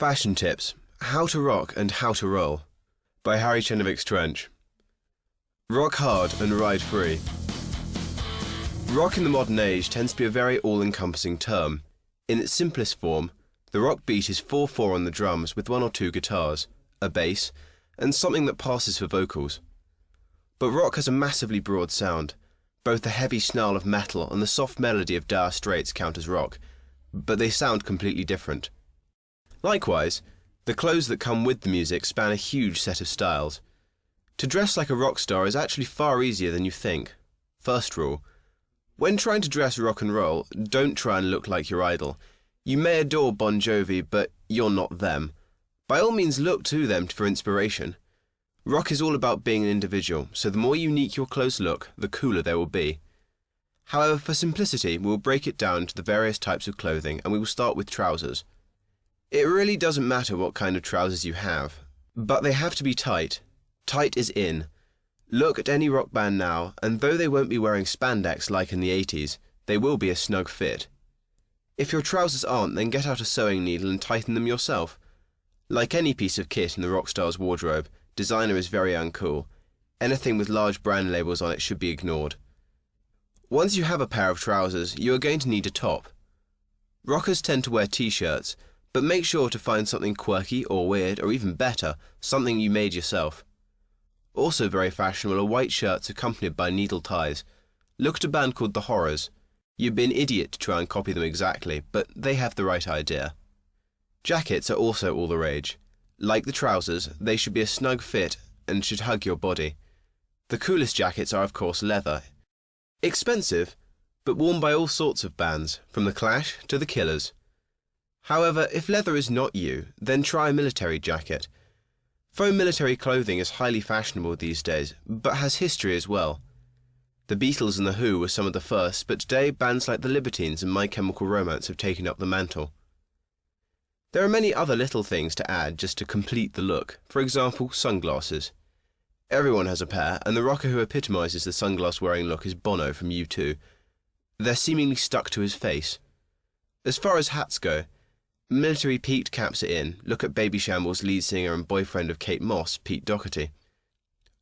Fashion Tips: How to Rock and How to Roll by Harry Chenevix Trench. Rock hard and ride free. Rock in the modern age tends to be a very all-encompassing term. In its simplest form, the rock beat is 4/4 on the drums with 1 or 2 guitars, a bass, and something that passes for vocals. But rock has a massively broad sound. Both the heavy snarl of metal and the soft melody of Dire Straits count as rock, but they sound completely different. Likewise, the clothes that come with the music span a huge set of styles. To dress like a rock star is actually far easier than you think. First rule: when trying to dress rock and roll, don't try and look like your idol. You may adore Bon Jovi, but you're not them. By all means look to them for inspiration. Rock is all about being an individual, so the more unique your clothes look, the cooler they will be. However, for simplicity, we will break it down to the various types of clothing, and we will start with trousers. It really doesn't matter what kind of trousers you have, but they have to be tight. Tight is in. Look at any rock band now, and though they won't be wearing spandex like in the 80s, they will be a snug fit. If your trousers aren't, then get out a sewing needle and tighten them yourself. Like any piece of kit in the rock star's wardrobe, designer is very uncool. Anything with large brand labels on it should be ignored. Once you have a pair of trousers, you are going to need a top. Rockers tend to wear t-shirts, but make sure to find something quirky or weird, or even better, something you made yourself. Also very fashionable are white shirts accompanied by needle ties. Look at a band called The Horrors. You'd be an idiot to try and copy them exactly, but they have the right idea. Jackets are also all the rage. Like the trousers, they should be a snug fit and should hug your body. The coolest jackets are of course leather. Expensive, but worn by all sorts of bands, from The Clash to The Killers. However, if leather is not you, then try a military jacket. Faux military clothing is highly fashionable these days, but has history as well. The Beatles and The Who were some of the first, but today bands like The Libertines and My Chemical Romance have taken up the mantle. There are many other little things to add just to complete the look, for example, sunglasses. Everyone has a pair, and the rocker who epitomizes the sunglass-wearing look is Bono from U2. They're seemingly stuck to his face. As far as hats go, military peaked caps are in. Look at Babyshambles' lead singer and boyfriend of Kate Moss, Pete Doherty.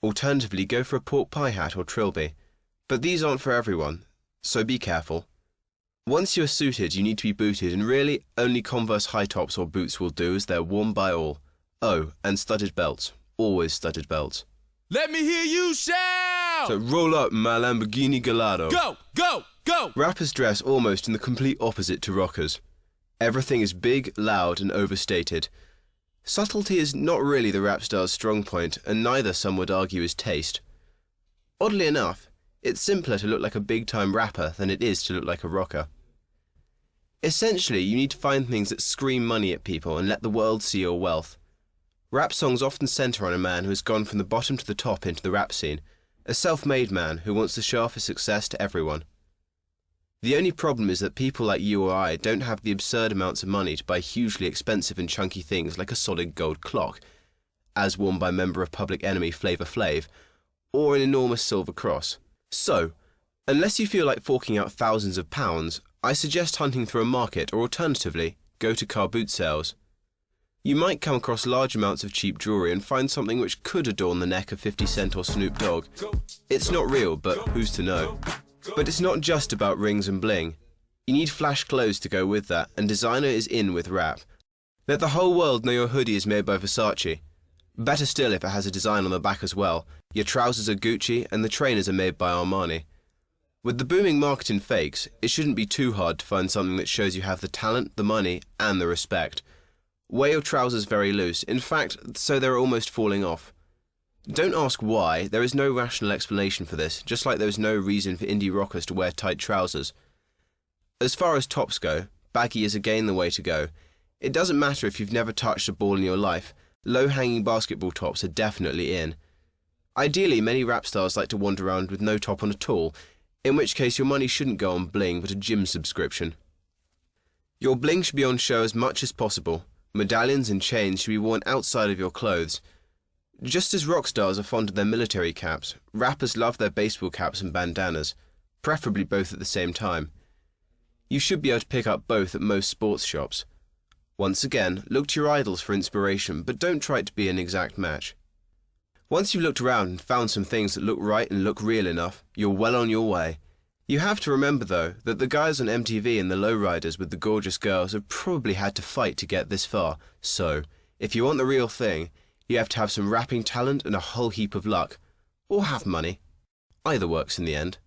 Alternatively, go for a pork pie hat or trilby. But these aren't for everyone, so be careful. Once you're suited, you need to be booted, and really, only Converse high tops or boots will do as they're worn by all. Oh, and studded belts. Always studded belts. Let me hear you shout! So roll up my Lamborghini Gallardo. Go, go, go! Rappers dress almost in the complete opposite to rockers. Everything is big, loud, and overstated. Subtlety is not really the rap star's strong point, and neither, some would argue, is taste. Oddly enough, it's simpler to look like a big-time rapper than it is to look like a rocker. Essentially, you need to find things that scream money at people and let the world see your wealth. Rap songs often centre on a man who has gone from the bottom to the top into the rap scene, a self-made man who wants to show off his success to everyone. The only problem is that people like you or I don't have the absurd amounts of money to buy hugely expensive and chunky things like a solid gold clock, as worn by member of Public Enemy Flavor Flav, or an enormous silver cross. So, unless you feel like forking out thousands of pounds, I suggest hunting through a market, or alternatively, go to car boot sales. You might come across large amounts of cheap jewellery and find something which could adorn the neck of 50 Cent or Snoop Dogg. It's not real, but who's to know? But it's not just about rings and bling. You need flash clothes to go with that, and designer is in with rap. Let the whole world know your hoodie is made by Versace. Better still if it has a design on the back as well. Your trousers are Gucci and the trainers are made by Armani. With the booming market in fakes, it shouldn't be too hard to find something that shows you have the talent, the money, and the respect. Wear your trousers very loose, in fact, so they're almost falling off. Don't ask why, there is no rational explanation for this, just like there is no reason for indie rockers to wear tight trousers. As far as tops go, baggy is again the way to go. It doesn't matter if you've never touched a ball in your life, low-hanging basketball tops are definitely in. Ideally, many rap stars like to wander around with no top on at all, in which case your money shouldn't go on bling but a gym subscription. Your bling should be on show as much as possible. Medallions and chains should be worn outside of your clothes. Just as rock stars are fond of their military caps, rappers love their baseball caps and bandanas, preferably both at the same time. You should be able to pick up both at most sports shops. Once again, look to your idols for inspiration, but don't try to be an exact match. Once you've looked around and found some things that look right and look real enough, you're well on your way. You have to remember, though, that the guys on MTV and the lowriders with the gorgeous girls have probably had to fight to get this far, so, if you want the real thing, you have to have some rapping talent and a whole heap of luck. Or have money. Either works in the end.